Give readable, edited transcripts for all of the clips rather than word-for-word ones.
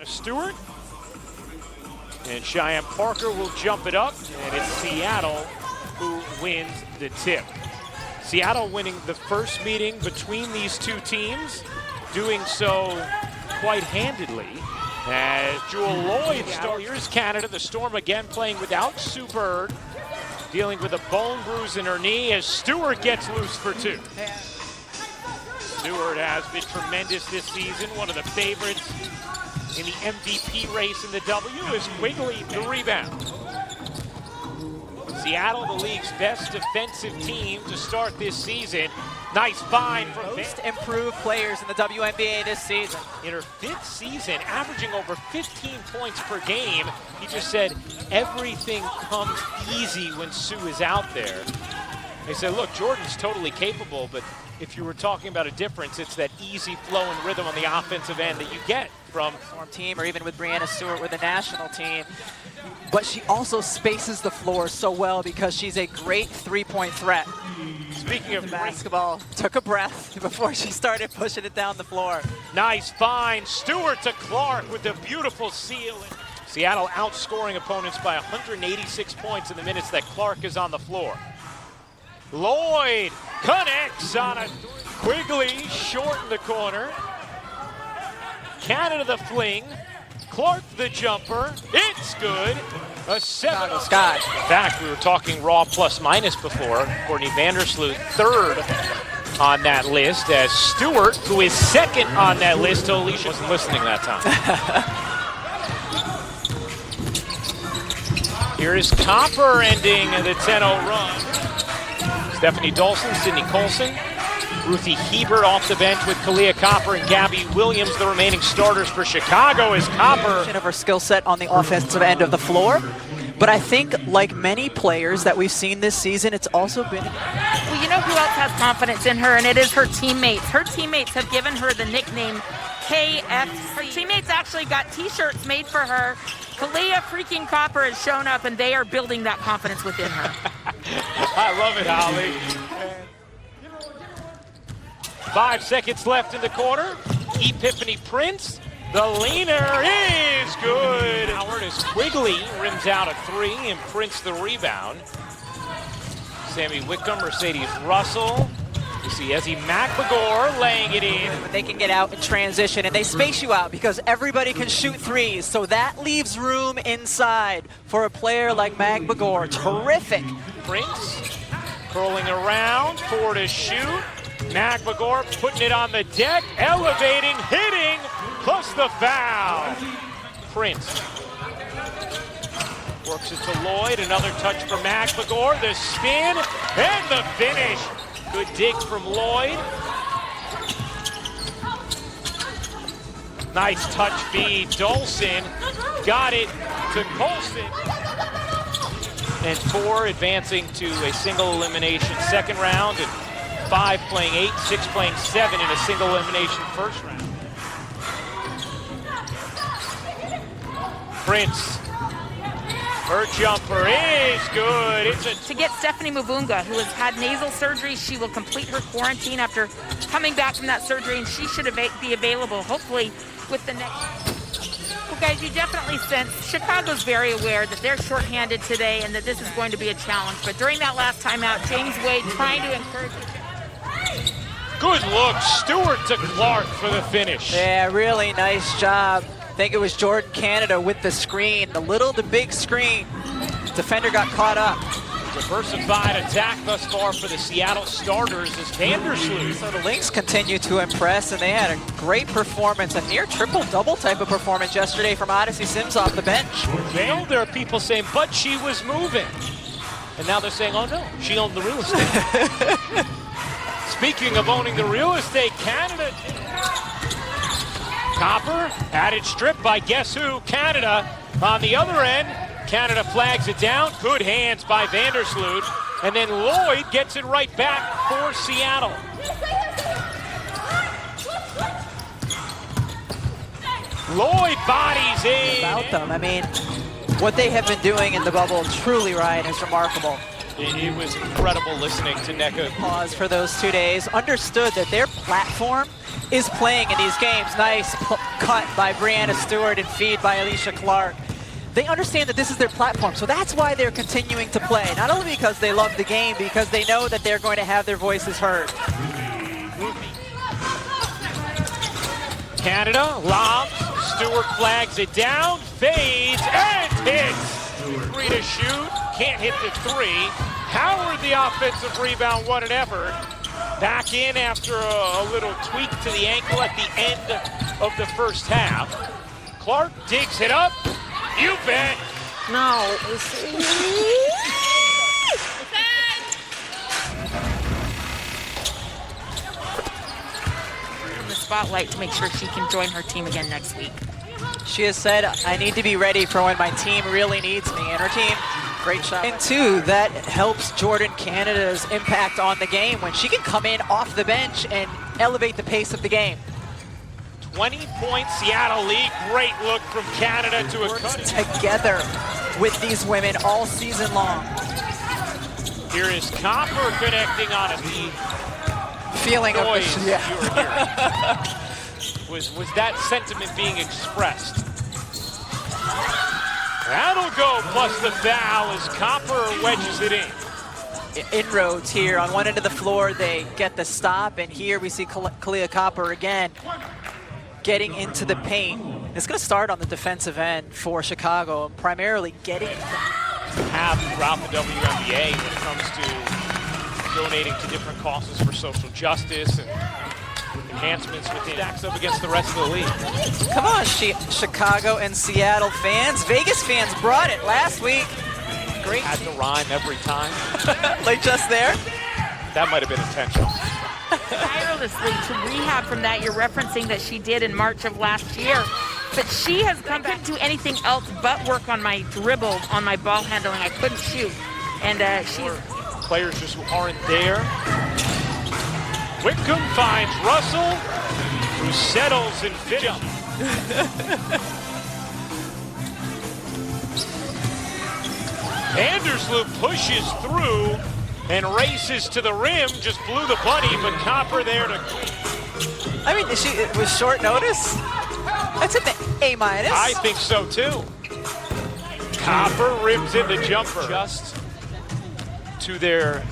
Stewart. And Cheyenne Parker will jump it up, and it's Seattle who wins the tip. Seattle winning the first meeting between these two teams, doing so quite handedly. As Jewel Lloyd starts. Here's Canada, the Storm again playing without Sue Bird, dealing with a bone bruise in her knee as Stewart gets loose for two. Stewart has been tremendous this season, one of the favorites in the MVP race in the W is Quigley, the rebound. Seattle, the league's best defensive team to start this season. Nice find from most improved players in the WNBA this season. In her 5th season, averaging over 15 points per game. He just said everything comes easy when Sue is out there. They said, look, Jordan's totally capable, but if you were talking about a difference, it's that easy flow and rhythm on the offensive end that you get from Storm team, or even with Breanna Stewart with the national team. But she also spaces the floor so well because she's a great three-point threat. Speaking of basketball, took a breath before she started pushing it down the floor. Nice find, Stewart to Clark with the beautiful seal. Seattle outscoring opponents by 186 points in the minutes that Clark is on the floor. Lloyd connects on a Quigley, short in the corner. Canada the fling. Clark the jumper. It's good. A 7. Scott. In fact, we were talking raw plus minus before. Courtney Vandersloot 3rd on that list as Stewart, who is 2nd on that list, to Alicia wasn't listening that time. Here is Copper ending the 10-0 run. Stephanie Dolson, Sydney Colson, Ruthie Hebert off the bench with Kalia Copper and Gabby Williams, the remaining starters for Chicago as Copper. Of her skill set on the offensive end of the floor. But I think, like many players that we've seen this season, it's also been... Well, you know who else has confidence in her, and it is her teammates. Her teammates have given her the nickname KFC. Her teammates actually got t-shirts made for her. Kalia freaking Copper has shown up, and they are building that confidence within her. I love it, Holly. 5 seconds left in the quarter. Epiphany Prince, the leaner is good. Howard as Quigley rims out a 3 and Prince the rebound. Sammy Wickham, Mercedes Russell. You see Ezzy McBagor laying it in. They can get out in transition, and they space you out because everybody can shoot threes, so that leaves room inside for a player like McBagor. Terrific. Prince curling around, 4 to shoot. McBagor putting it on the deck, elevating, hitting, plus the foul. Prince works it to Lloyd, another touch for McBagor, the spin, and the finish. Good dig from Lloyd. Nice touch feed, Dolson got it to Colson. And 4 advancing to a single elimination second round, and 5 playing 8, 6 playing 7 in a single elimination first round. Prince, her jumper is good. It's To get Stephanie Mavunga, who has had nasal surgery, she will complete her quarantine after coming back from that surgery, and she should be available, hopefully, with the next. Well, guys, you definitely sense Chicago's very aware that they're shorthanded today and that this is going to be a challenge. But during that last timeout, James Wade trying to encourage. good look. Stewart to Clark for the finish. Yeah, really nice job. I think it was Jordan Canada with the screen, the little to big screen. Defender got caught up. Diversified attack thus far for the Seattle starters as Vandersloot. So the Lynx continue to impress, and they had a great performance, a near triple-double type of performance yesterday from Odyssey Sims off the bench. Well, there are people saying, but she was moving. And now they're saying, oh no, she owned the real estate. Speaking of owning the real estate, Canada. Copper, added strip by guess who? Canada. On the other end, Canada flags it down. Good hands by Vandersloot. And then Lloyd gets it right back for Seattle. Lloyd bodies in. About them, I mean, what they have been doing in the bubble, truly, Ryan, is remarkable. It was incredible listening to Nneka. Pause for those 2 days. Understood that their platform is playing in these games. Nice cut by Brianna Stewart and feed by Alicia Clark. They understand that this is their platform, so that's why they're continuing to play. Not only because they love the game, because they know that they're going to have their voices heard. Canada lobs, Stewart flags it down, fades, and hits. 3 to shoot, can't hit the 3. Howard, the offensive rebound, what an effort. Back in after a little tweak to the ankle at the end of the first half. Clark digs it up. You bet. No. In the spotlight to make sure she can join her team again next week. She has said, I need to be ready for when my team really needs me. And her team, great shot. And two, that helps Jordan Canada's impact on the game when she can come in off the bench and elevate the pace of the game. 20-point Seattle lead. Great look from Canada to a cut. Together with these women all season long. Here is Copper connecting on a Feeling of noise the, yeah. you were hearing. Was that sentiment being expressed? That'll go, plus the foul as Copper wedges it in. Inroads here on one end of the floor. They get the stop, and here we see Kalia Copper again getting into the paint. It's going to start on the defensive end for Chicago, primarily getting have throughout the WNBA when it comes to donating to different causes for social justice and enhancements within stacks up against the rest of the league. Come on, Chicago and Seattle fans. Vegas fans brought it last week. Great. Had to rhyme every time. Like just there? That might have been intentional. Tirelessly to rehab from that. You're referencing that she did in March of last year. But she has come back to do anything else but work on my dribble, on my ball handling. I couldn't shoot. And she's... Players just aren't there. Whitcomb finds Russell, who settles and finishes. Vandersloot pushes through and races to the rim. Just blew the bunny, but Copper there to... I mean, it was short notice. That's an A-. I think so, too. Copper rims in the jumper. Just to their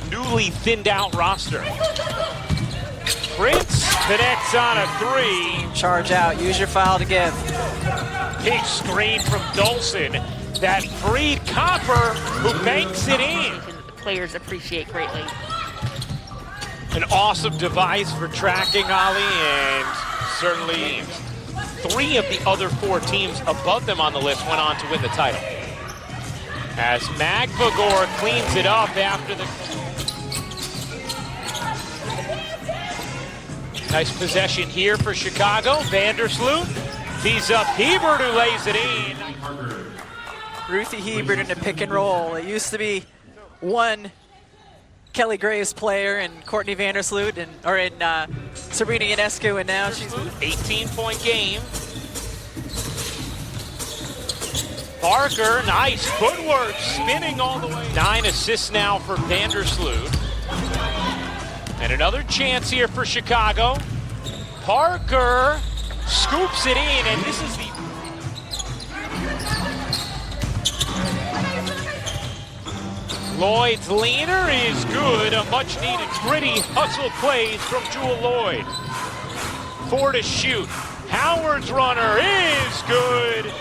newly thinned out roster. Prince connects on a 3. Charge out, use your foul to give. Big screen from Dolson. That free Copper who banks it in. That the players appreciate greatly. An awesome device for tracking, Ollie, and certainly 3 of the other 4 teams above them on the list went on to win the title. As Magbagor cleans it up after the... Nice possession here for Chicago. Vandersloot tees up Hebert, who lays it in. Ruthie Hebert in a pick and roll. It used to be one Kelly Graves player and Courtney Vandersloot, or in Sabrina Ionescu, and now she's 18-point game. Parker, nice footwork, spinning all the way. 9 assists now for Vandersloot. And another chance here for Chicago. Parker scoops it in, and this is the... Lloyd's leaner is good. A much-needed gritty hustle plays from Jewel Lloyd. 4 to shoot. Howard's runner is good.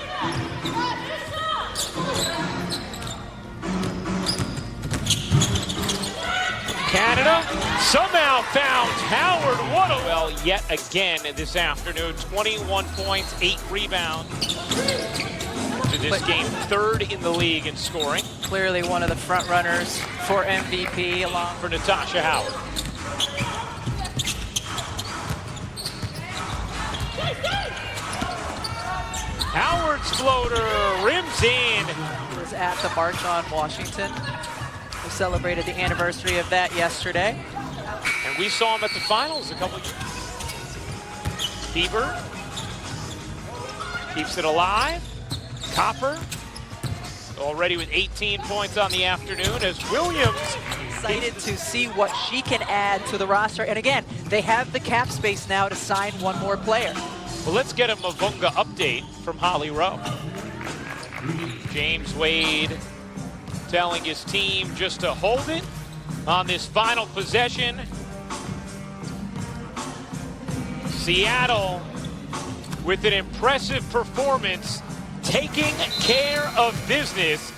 Canada somehow found Howard. What a well yet again this afternoon. 21 points, 8 rebounds. To this game, 3rd in the league in scoring. clearly one of the front runners for MVP, along for Natasha Howard. Howard's floater rims in. Was at the March on Washington. We celebrated the anniversary of that yesterday. And we saw him at the finals a couple of years. Hebert keeps it alive. Copper already with 18 points on the afternoon as Williams. Excited to see what she can add to the roster. And again, they have the cap space now to sign one more player. Well, let's get a Mavunga update from Holly Rowe. James Wade telling his team just to hold it on this final possession. Seattle with an impressive performance, taking care of business